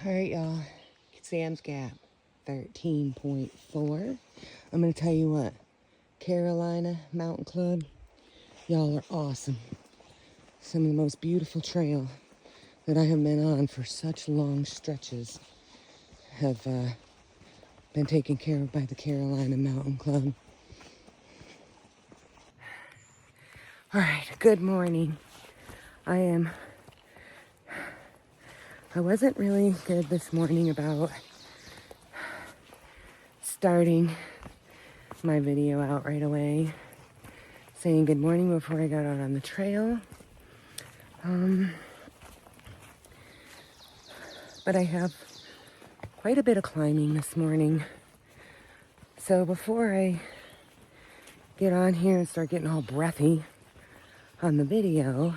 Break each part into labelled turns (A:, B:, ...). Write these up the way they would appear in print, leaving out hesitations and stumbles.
A: All right, y'all. Sam's Gap, 13.4. I'm going to tell you what. Carolina Mountain Club, y'all are awesome. Some of the most beautiful trail that I have been on for such long stretches have been taken care of by the Carolina Mountain Club. All right, good morning. I wasn't really good this morning about starting my video out right away, saying good morning before I got out on the trail. But I have quite a bit of climbing this morning. So before I get on here and start getting all breathy on the video,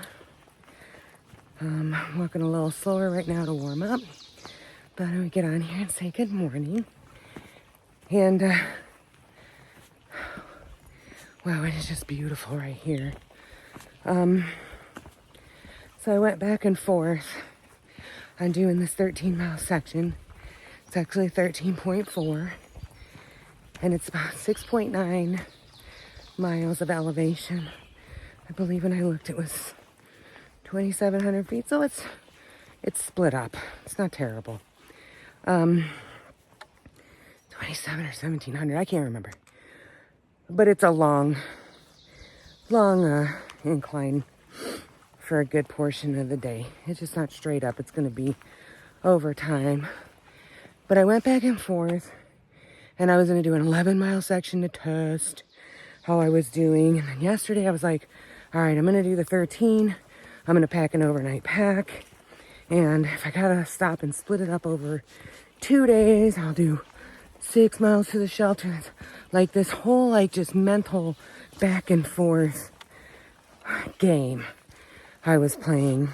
A: I'm walking a little slower right now to warm up. But I'm gonna get on here and say good morning. And wow, it is just beautiful right here. So I went back and forth on doing this 13-mile section. It's actually 13.4, and it's about 6.9 miles of elevation. I believe when I looked it was 2,700 feet, so it's split up. It's not terrible. 27 or 1,700, I can't remember. But it's a long incline for a good portion of the day. It's just not straight up. It's going to be over time. But I went back and forth, and I was going to do an 11-mile section to test how I was doing. And then yesterday I was like, all right, I'm going to do the 13. I'm going to pack an overnight pack. And if I got to stop and split it up over 2 days, I'll do 6 miles to the shelter. It's like this whole just mental back and forth game I was playing.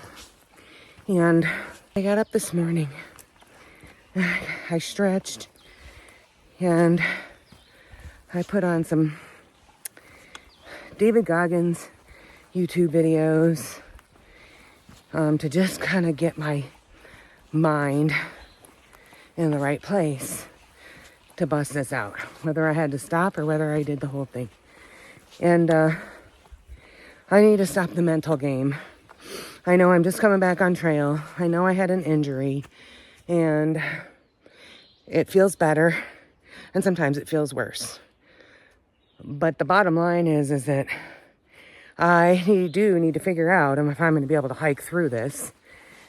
A: And I got up this morning, I stretched, and I put on some David Goggins YouTube videos to just kind of get my mind in the right place to bust this out, whether I had to stop or whether I did the whole thing. And I need to stop the mental game. I know I'm just coming back on trail. I know I had an injury, and it feels better, and sometimes it feels worse. But the bottom line is that I do need to figure out if I'm going to be able to hike through this.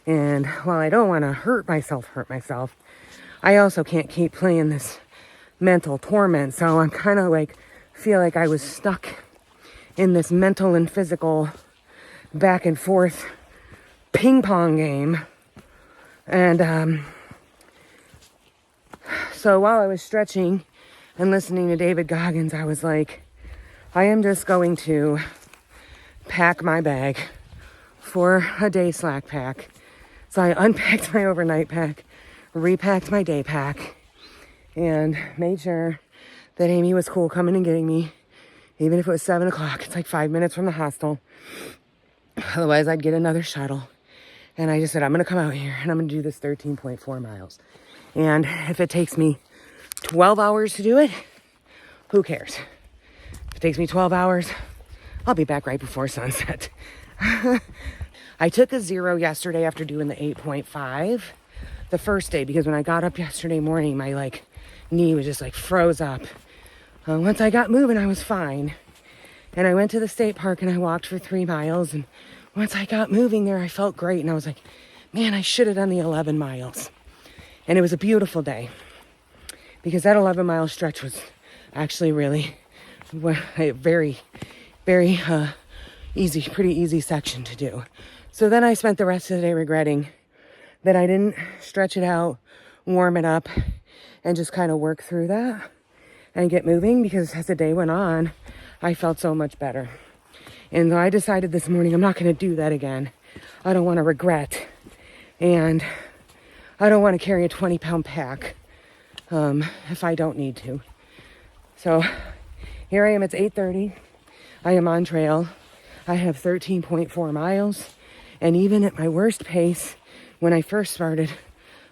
A: And while I don't want to hurt myself, I also can't keep playing this mental torment. So I'm kind of feel like I was stuck in this mental and physical back and forth ping pong game. And so while I was stretching and listening to David Goggins, I was like, I am just going to pack my bag for a day slack pack. So I unpacked my overnight pack, repacked my day pack, and made sure that Amy was cool coming and getting me, even if it was 7 o'clock. It's like 5 minutes from the hostel. Otherwise, I'd get another shuttle. And I just said, I'm going to come out here and I'm going to do this 13.4 miles. And if it takes me 12 hours to do it, who cares? If it takes me 12 hours, I'll be back right before sunset. I took a 0 yesterday after doing the 8.5 the first day, because when I got up yesterday morning, my knee was just froze up. Once I got moving, I was fine. And I went to the state park and I walked for 3 miles. And once I got moving there, I felt great. And I was like, man, I should have done the 11 miles. And it was a beautiful day, because that 11-mile stretch was actually really a very, very pretty easy section to do. So then I spent the rest of the day regretting that I didn't stretch it out, warm it up, and just kind of work through that and get moving, because as the day went on, I felt so much better. And I decided this morning I'm not going to do that again. I don't want to regret, and I don't want to carry a 20-pound pack if I don't need to. So here I am, it's 8:30. I am on trail. I have 13.4 miles. And even at my worst pace, when I first started,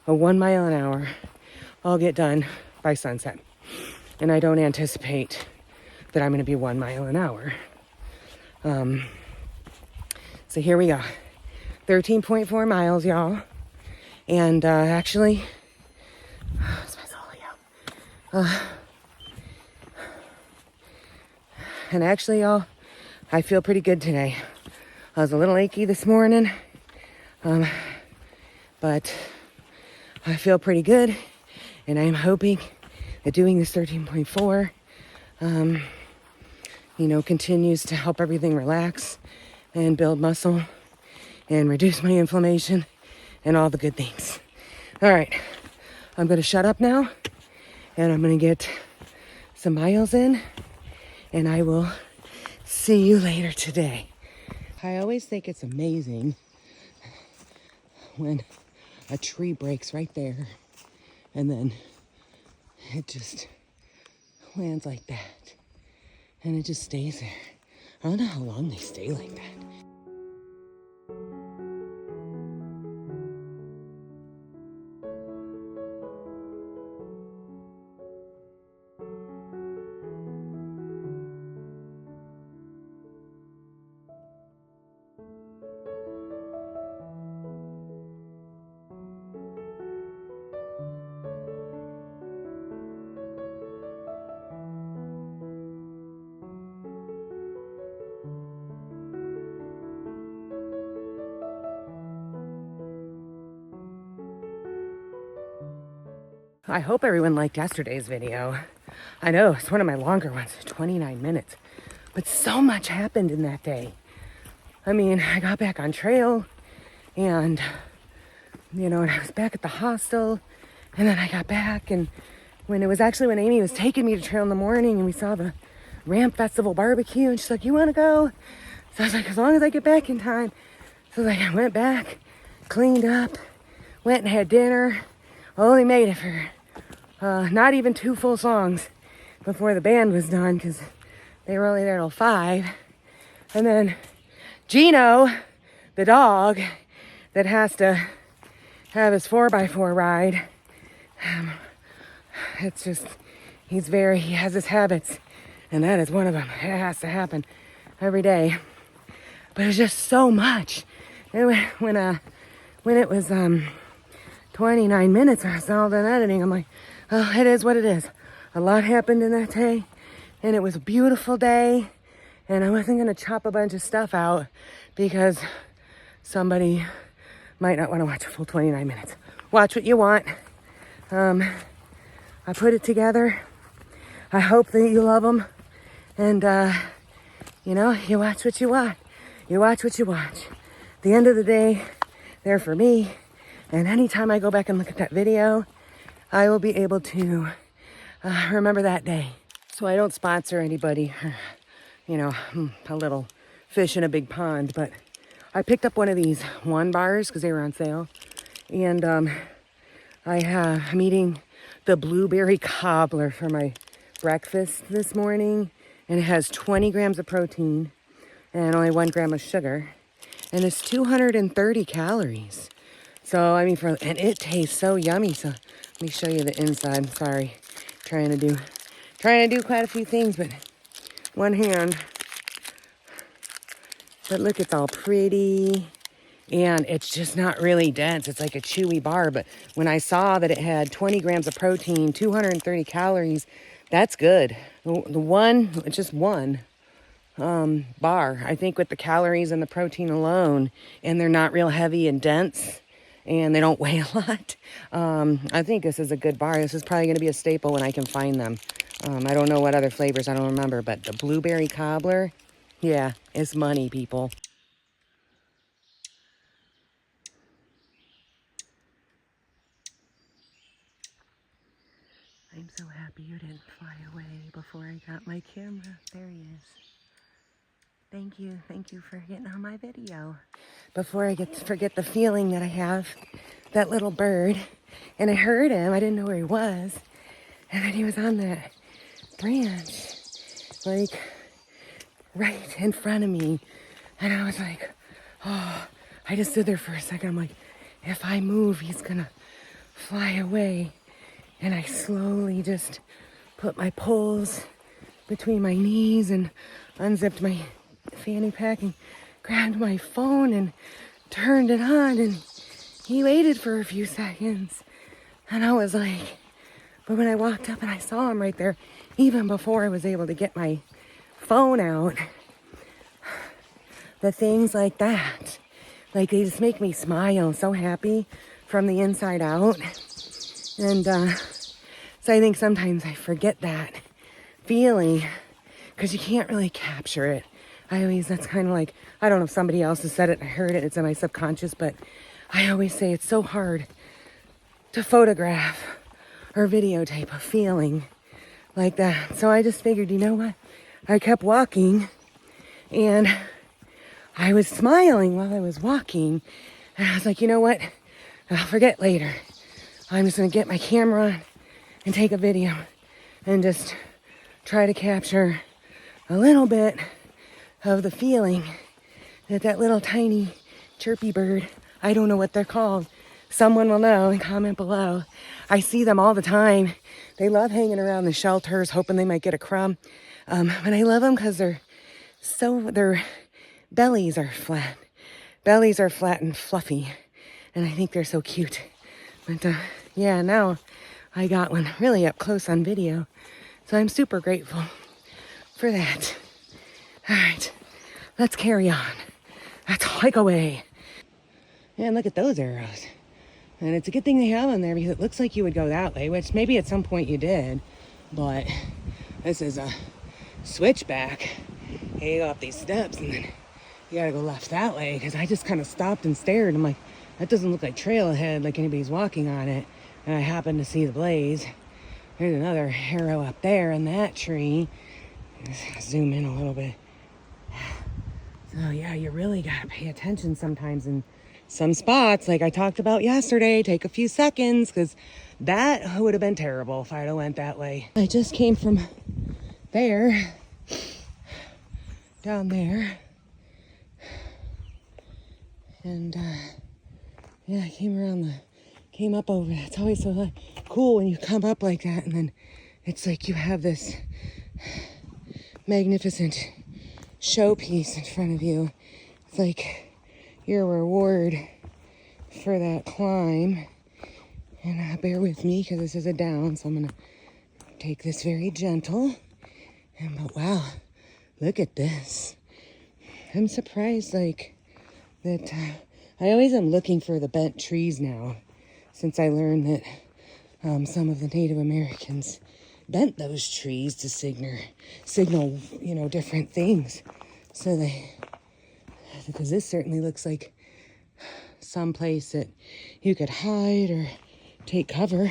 A: a 1 mile an hour. I'll get done by sunset. And I don't anticipate that I'm going to be 1 mile an hour. So here we go. 13.4 miles, y'all. And actually, and actually, y'all, I feel pretty good today. I was a little achy this morning, but I feel pretty good, and I'm hoping that doing this 13.4, continues to help everything relax and build muscle and reduce my inflammation and all the good things. All right, I'm going to shut up now, and I'm going to get some miles in, and I will see you later today. I always think it's amazing when a tree breaks right there, and then it just lands like that, and it just stays there. I don't know how long they stay like that. I hope everyone liked yesterday's video. I know it's one of my longer ones, 29 minutes, but so much happened in that day. I mean, I got back on trail, and and I was back at the hostel, and then I got back, and when Amy was taking me to trail in the morning, and we saw the Ramp Festival barbecue, and she's like, "You want to go?" So I was like, "As long as I get back in time." So I went back, cleaned up, went and had dinner. Only made it for not even 2 full songs before the band was done, because they were only there till 5. And then Gino, the dog that has to have his 4x4 ride, it's just, he has his habits, and that is one of them. It has to happen every day. But it's just so much. And when it was 29 minutes or so, all done editing, I'm like, oh, it is what it is. A lot happened in that day, and it was a beautiful day, and I wasn't going to chop a bunch of stuff out because somebody might not want to watch a full 29 minutes. Watch what you want. I put it together. I hope that you love them, and you watch what you watch. You watch what you watch. At the end of the day, they're for me. And anytime I go back and look at that video, I will be able to remember that day. So I don't sponsor anybody, a little fish in a big pond, but I picked up one of these one bars because they were on sale. And I'm eating the blueberry cobbler for my breakfast this morning. And it has 20 grams of protein and only 1 gram of sugar. And it's 230 calories. So, and it tastes so yummy. So let me show you the inside. Sorry, trying to do quite a few things, but one hand. But look, it's all pretty, and it's just not really dense. It's like a chewy bar, but when I saw that it had 20 grams of protein, 230 calories, that's good. It's just one bar, I think, with the calories and the protein alone, and they're not real heavy and dense, and they don't weigh a lot. I think this is a good bar. This is probably going to be a staple when I can find them. I don't know what other flavors, I don't remember, but the blueberry cobbler, yeah, it's money, people. I'm so happy you didn't fly away before I got my camera. There he is. Thank you for getting on my video. Before I forget the feeling that I have, that little bird, and I heard him, I didn't know where he was, and then he was on that branch, like, right in front of me, and I was like, oh, I just stood there for a second, I'm like, if I move, he's gonna fly away. And I slowly just put my poles between my knees and unzipped my fanny pack and grabbed my phone and turned it on. And he waited for a few seconds. And I was like, but when I walked up and I saw him right there, even before I was able to get my phone out, the things like that, like they just make me smile, so happy from the inside out. And so I think sometimes I forget that feeling because you can't really capture it. That's kind of like, I don't know if somebody else has said it, I heard it, it's in my subconscious, but I always say it's so hard to photograph or videotape a feeling like that. So I just figured, you know what? I kept walking and I was smiling while I was walking. And I was like, you know what? I'll forget later. I'm just gonna get my camera on and take a video and just try to capture a little bit of the feeling that little tiny chirpy bird, I don't know what they're called. Someone will know and comment below. I see them all the time. They love hanging around the shelters, hoping they might get a crumb. But I love them because their bellies are flat. Bellies are flat and fluffy. And I think they're so cute. But yeah, now I got one really up close on video. So I'm super grateful for that. All right, let's carry on. Let's hike away. And look at those arrows. And it's a good thing they have them there because it looks like you would go that way, which maybe at some point you did. But this is a switchback. You go up these steps and then you gotta go left that way because I just kind of stopped and stared. I'm like, that doesn't look like trailhead like anybody's walking on it. And I happened to see the blaze. There's another arrow up there in that tree. Let's zoom in a little bit. So yeah, you really gotta pay attention sometimes in some spots, like I talked about yesterday. Take a few seconds because that would have been terrible if I'd have went that way. I just came from there, down there, and yeah, I came up over. It's always so like cool when you come up like that, and then it's like you have this magnificent showpiece in front of you. It's like your reward for that climb. And bear with me because this is a down, so I'm gonna take this very gentle. But wow, look at this. I'm surprised like that I always am looking for the bent trees now, since I learned that some of the Native Americans bent those trees to signal, different things. So because this certainly looks like some place that you could hide or take cover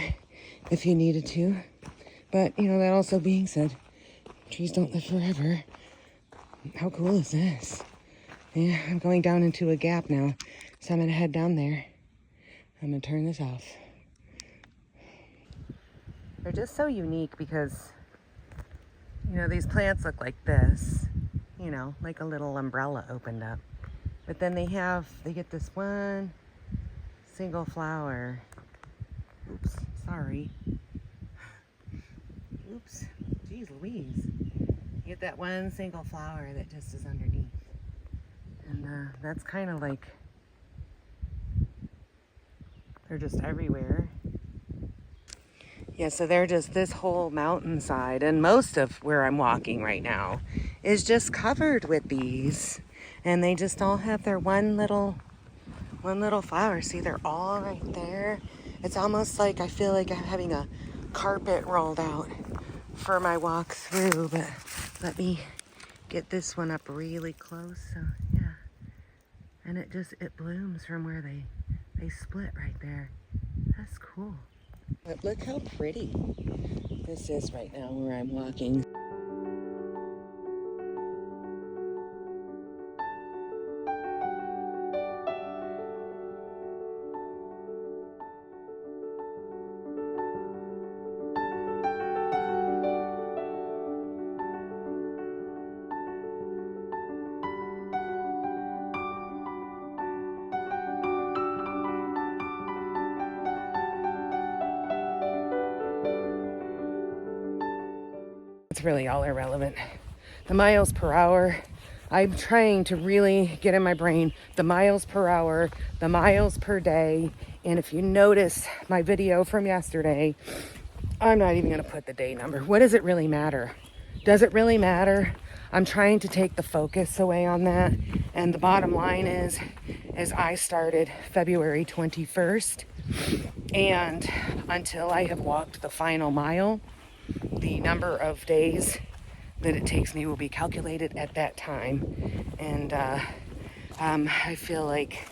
A: if you needed to. But, that also being said, trees don't live forever. How cool is this? Yeah, I'm going down into a gap now, so I'm gonna head down there. I'm gonna turn this off. They're just so unique because, these plants look like this, like a little umbrella opened up. But then they get this one single flower. Oops, sorry. Oops, geez Louise. You get that one single flower that just is underneath. And that's kind of like, they're just everywhere. Yeah, so they're just this whole mountainside, and most of where I'm walking right now is just covered with these. And they just all have their one little flower. See, they're all right there. It's almost like I feel like I'm having a carpet rolled out for my walk through. But let me get this one up really close. So yeah, and it blooms from where they split right there. That's cool. But look how pretty this is right now where I'm walking. It's really all irrelevant. The miles per hour, I'm trying to really get in my brain the miles per hour, the miles per day. And if you notice my video from yesterday, I'm not even going to put the day number. What does it really matter? Does it really matter? I'm trying to take the focus away on that. And the bottom line is I started February 21st, and until I have walked the final mile, the number of days that it takes me will be calculated at that time. And I feel like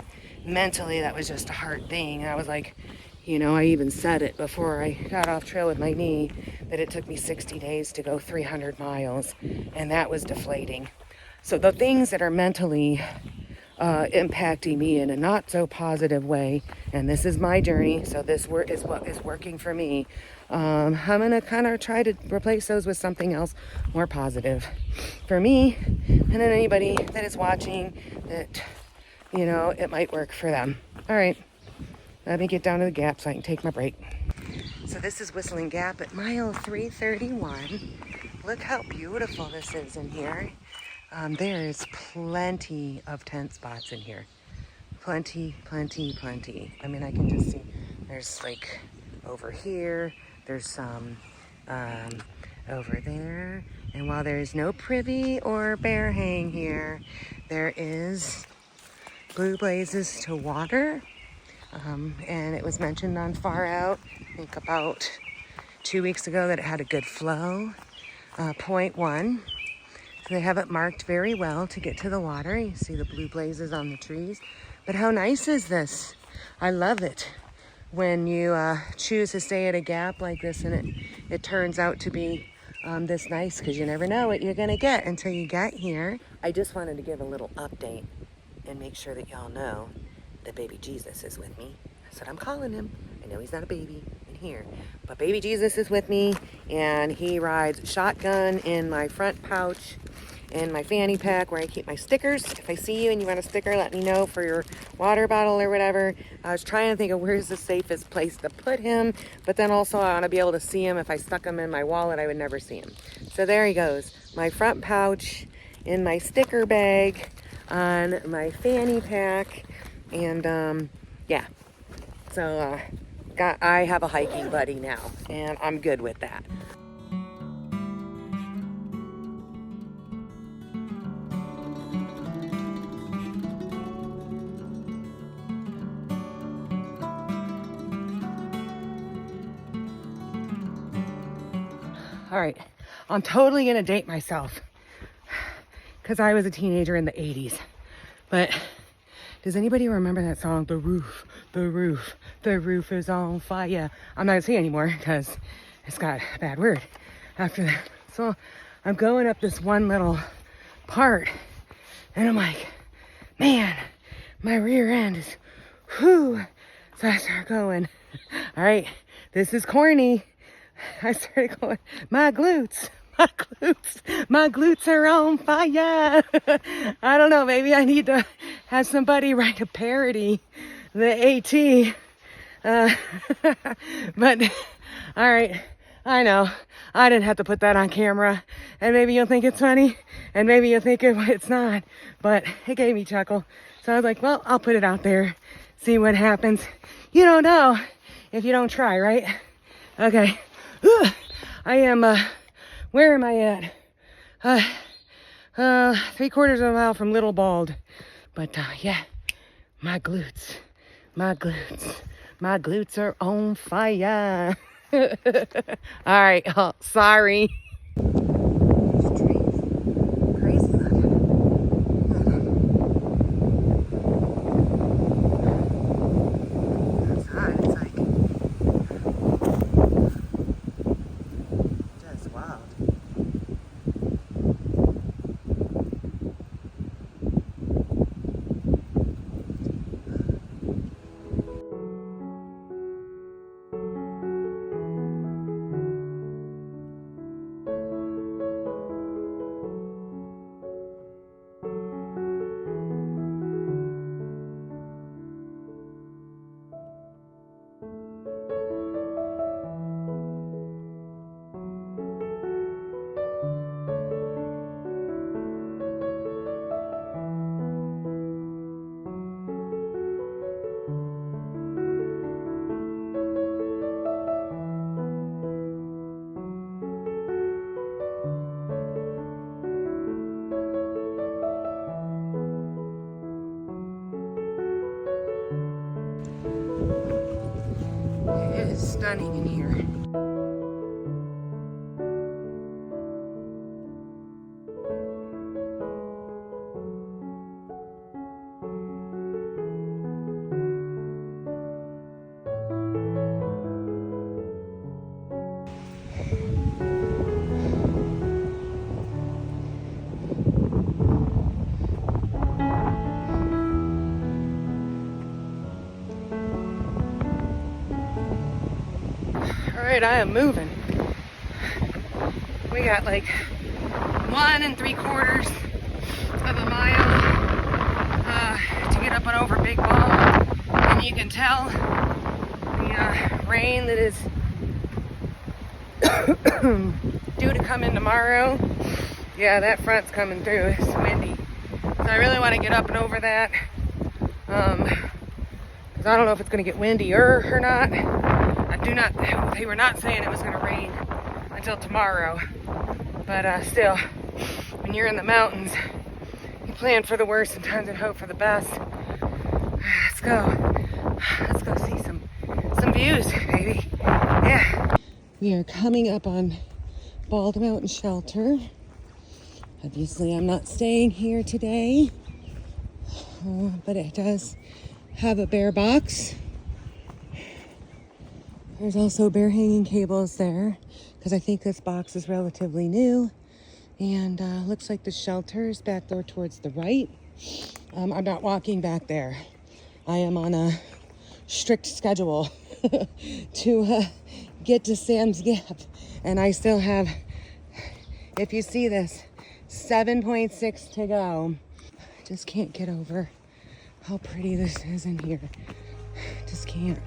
A: mentally that was just a hard thing. And I was like, you know, I even said it before I got off trail with my knee, that it took me 60 days to go 300 miles, and that was deflating. So the things that are mentally impacting me in a not so positive way, and this is my journey, so this is what is working for me. I'm gonna kind of try to replace those with something else more positive for me, and then anybody that is watching that, you know, it might work for them. All right, let me get down to the gap so I can take my break. So this is Whistling Gap at mile 331. Look how beautiful this is in here. There is plenty of tent spots in here. Plenty. I mean, I can just see there's like over here, there's some over there. And while there is no privy or bear hang here, there is blue blazes to water. And it was mentioned on Far Out, I think about 2 weeks ago, that it had a good flow. Point 1. So they have it marked very well to get to the water. You see the blue blazes on the trees. But how nice is this? I love it when you choose to stay at a gap like this and it turns out to be this nice, because you never know what you're gonna get until you get here. I just wanted to give a little update and make sure that y'all know that baby Jesus is with me. That's what I'm calling him. I know he's not a baby in here, but baby Jesus is with me, and he rides shotgun in my front pouch in my fanny pack where I keep my stickers. If I see you and you want a sticker, let me know for your water bottle or whatever. I was trying to think of where's the safest place to put him, but then also I want to be able to see him. If I stuck him in my wallet, I would never see him. So there he goes. My front pouch in my sticker bag on my fanny pack. And yeah, so I have a hiking buddy now, and I'm good with that. All right, I'm totally gonna date myself because I was a teenager in the 80s, but does anybody remember that song, The Roof, the Roof, the Roof is on fire? I'm not gonna say anymore because it's got a bad word after that. So I'm going up this one little part and I'm like, man, my rear end is, whew. So I start going, all right, this is corny. I started going, my glutes are on fire. I don't know, maybe I need to have somebody write a parody, the AT. But all right, I know I didn't have to put that on camera, and maybe you'll think it's funny, and maybe you'll think it's not, but it gave me a chuckle. So I was like, well, I'll put it out there, see what happens. You don't know if you don't try, right? Okay. I am, where am I at? 3/4 of a mile from Little Bald. But, yeah, my glutes are on fire. All right, oh, sorry. These trees, crazy looking. It's hot, it's like, just wild. stunning in here. All right, I am moving. We got like 1 3/4 of a mile to get up and over Big Ball, and you can tell the rain that is due to come in tomorrow. Yeah, that front's coming through. It's windy, so I really want to get up and over that. Because I don't know if it's going to get windier or not. They were not saying it was going to rain until tomorrow. But still, when you're in the mountains, you plan for the worst sometimes and hope for the best. Let's go. Let's go see some views, baby. Yeah. We are coming up on Bald Mountain Shelter. Obviously, I'm not staying here today, but it does have a bear box. There's also bear hanging cables there, because I think this box is relatively new. And looks like the shelter is back there towards the right. I'm not walking back there. I am on a strict schedule to get to Sam's Gap. And I still have, if you see this, 7.6 to go. I just can't get over how pretty this is in here. Just can't.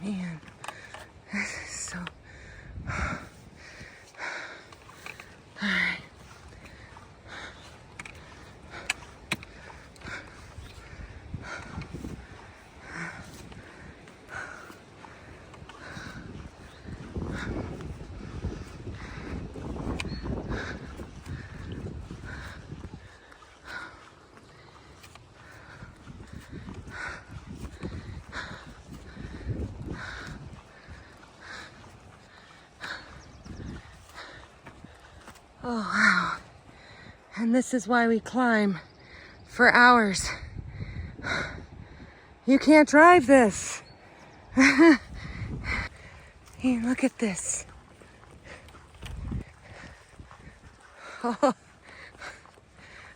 A: Man, this is so... Alright. Oh, wow. And this is why we climb for hours. You can't drive this. Hey, look at this. Oh,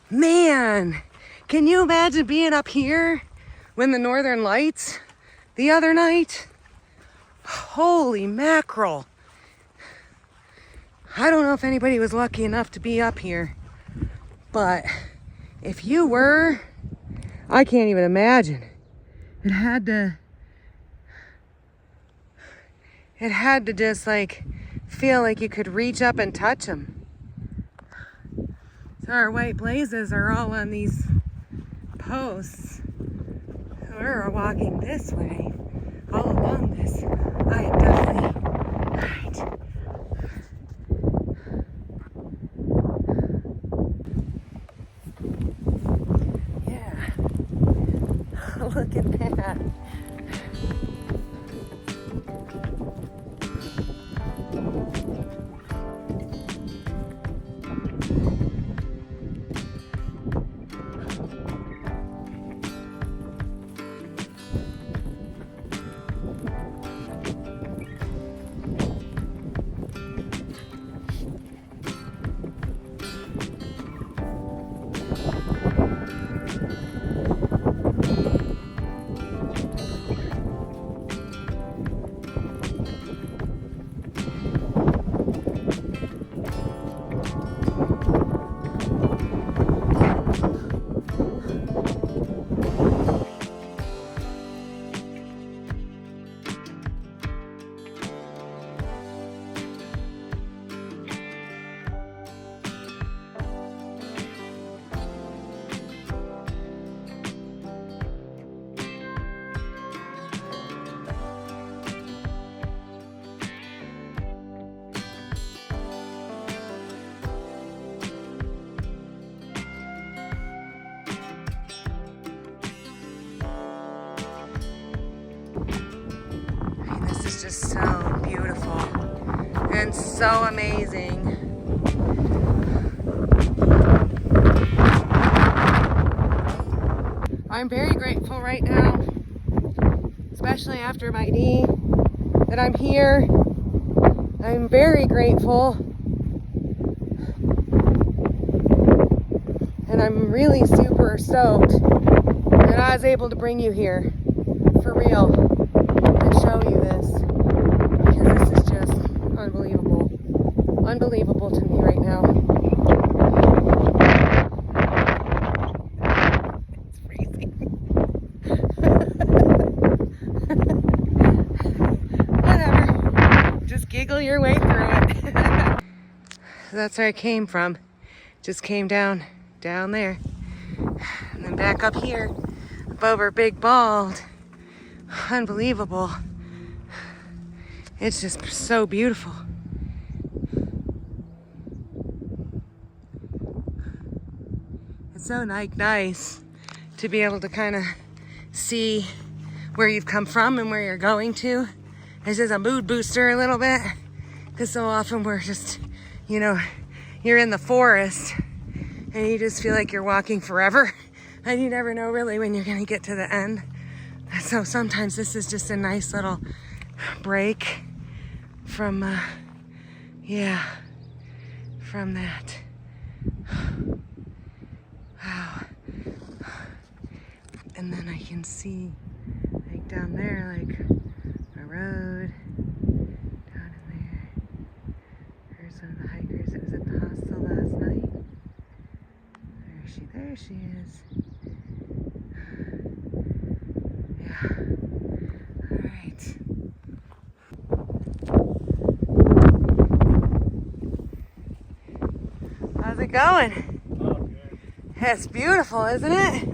A: man, can you imagine being up here when the Northern Lights the other night? Holy mackerel. I don't know if anybody was lucky enough to be up here, but if you were, I can't even imagine. It had to just like feel like you could reach up and touch them. So our white blazes are all on these posts. So we're walking this way, all along this. I am definitely right. Look at that. just so beautiful and so amazing. I'm very grateful right now, especially after my knee, that I'm here. I'm very grateful. And I'm really super stoked that I was able to bring you here for real and show you this, because this is just unbelievable. Unbelievable to me right now. It's freezing. Whatever. Just giggle your way through it. That's where I came from. Just came down there. And then back up here, up over Big Bald. Unbelievable. It's just so beautiful. It's so nice to be able to kind of see where you've come from and where you're going to. It's just a mood booster a little bit, because so often we're just, you know, you're in the forest and you just feel like you're walking forever and you never know really when you're gonna get to the end. So sometimes this is just a nice little break from, from that. Wow. And then I can see, like down there, like a road down in there. There's one of the hikers that was at the hostel last night. There she is. Yeah. All right. How's it going?
B: Oh, good.
A: It's beautiful, isn't it?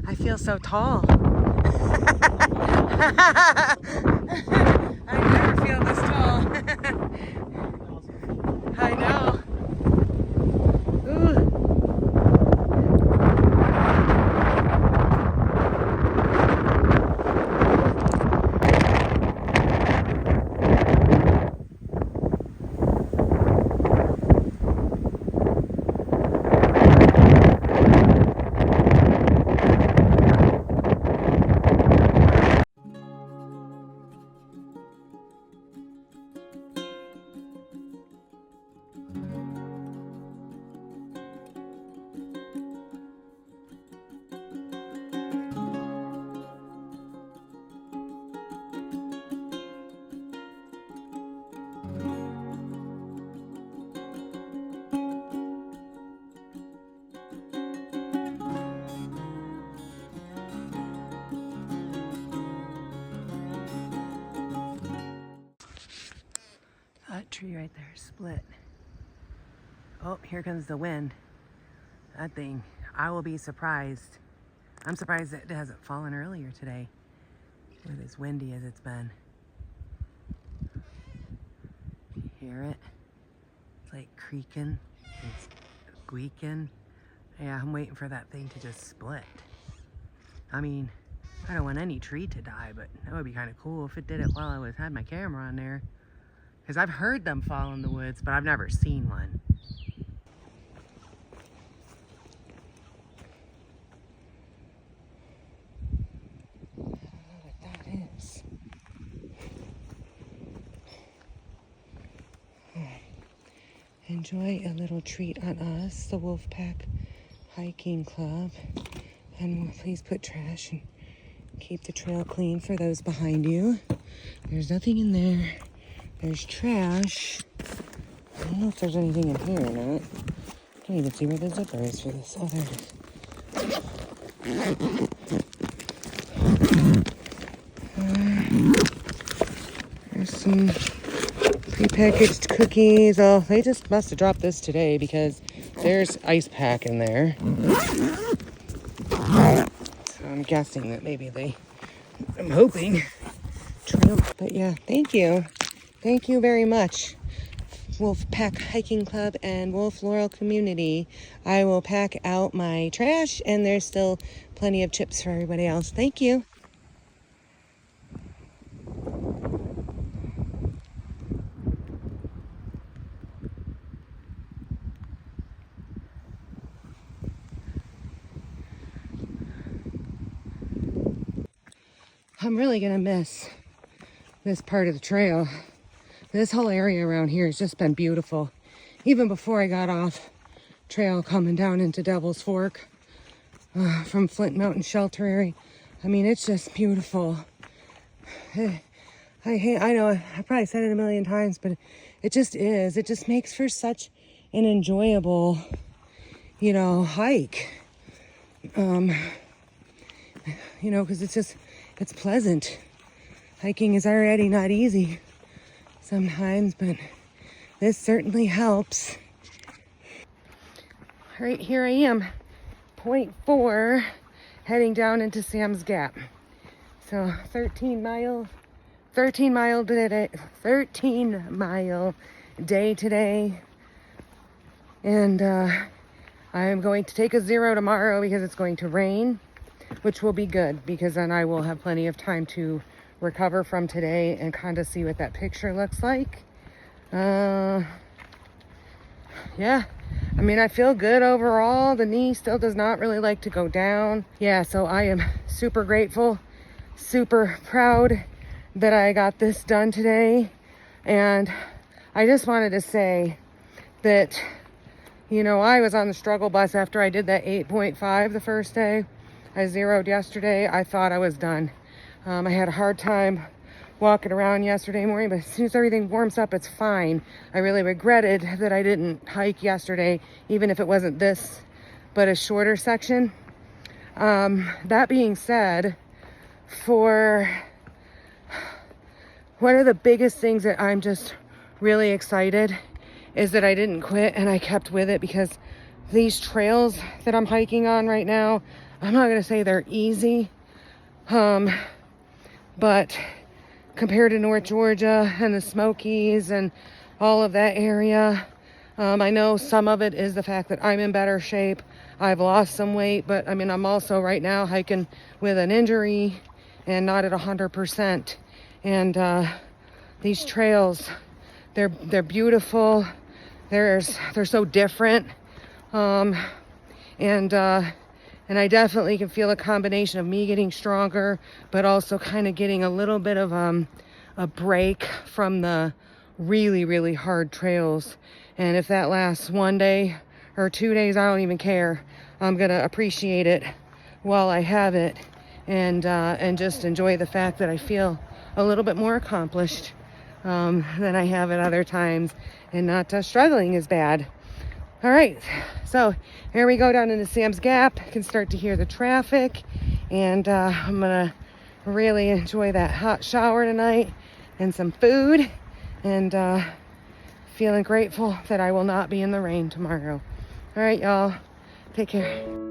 A: I feel so tall. I never feel this tall. I know. Ooh. That tree right there split. Oh, here comes the wind. That thing, I will be surprised. I'm surprised that it hasn't fallen earlier today with as windy as it's been. You hear it? It's like creaking, it's squeaking. Yeah, I'm waiting for that thing to just split. I mean, I don't want any tree to die, but that would be kind of cool if it did it while I had my camera on there. Because I've heard them fall in the woods, but I've never seen one. I don't know what that is. Enjoy a little treat on us, the Wolfpack Hiking Club. And please put trash and keep the trail clean for those behind you. There's nothing in there. There's trash. I don't know if there's anything in here or not. I can't even see where the zipper is for this. Oh, there it is. There's some prepackaged cookies. Oh, they just must have dropped this today because there's ice pack in there. So I'm guessing that maybe I'm hoping. True. But yeah, thank you. Thank you very much Wolf Pack Hiking Club and Wolf Laurel Community. I will pack out my trash, and there's still plenty of chips for everybody else. Thank you. I'm really gonna miss this part of the trail. This whole area around here has just been beautiful. Even before I got off trail coming down into Devil's Fork from Flint Mountain Shelter area. I mean, it's just beautiful. I know I probably said it a million times, but it just is. It just makes for such an enjoyable, hike. Because it's pleasant. Hiking is already not easy sometimes, but this certainly helps. All right, here I am, point 4, heading down into Sam's Gap. So 13 mile day today. And I am going to take a 0 tomorrow because it's going to rain, which will be good because then I will have plenty of time to recover from today and kind of see what that picture looks like. Yeah, I mean, I feel good overall. The knee still does not really like to go down. Yeah, so I am super grateful, super proud that I got this done today. And I just wanted to say that, I was on the struggle bus after I did that 8.5 the first day. I zeroed yesterday. I thought I was done. I had a hard time walking around yesterday morning, but as soon as everything warms up, it's fine. I really regretted that I didn't hike yesterday, even if it wasn't this, but a shorter section. That being said, one of the biggest things that I'm just really excited is that I didn't quit and I kept with it, because these trails that I'm hiking on right now, I'm not going to say they're easy, but compared to North Georgia and the Smokies and all of that area, I know some of it is the fact that I'm in better shape. I've lost some weight, but I mean, I'm also right now hiking with an injury and not at 100%. And these trails, they're beautiful. They're so different. And I definitely can feel a combination of me getting stronger, but also kind of getting a little bit of a break from the really, really hard trails. And if that lasts 1 day or 2 days, I don't even care. I'm going to appreciate it while I have it, and just enjoy the fact that I feel a little bit more accomplished than I have at other times, and not struggling as bad. All right, so here we go down into Sam's Gap. I can start to hear the traffic, and I'm gonna really enjoy that hot shower tonight and some food, and feeling grateful that I will not be in the rain tomorrow. All right, y'all, take care.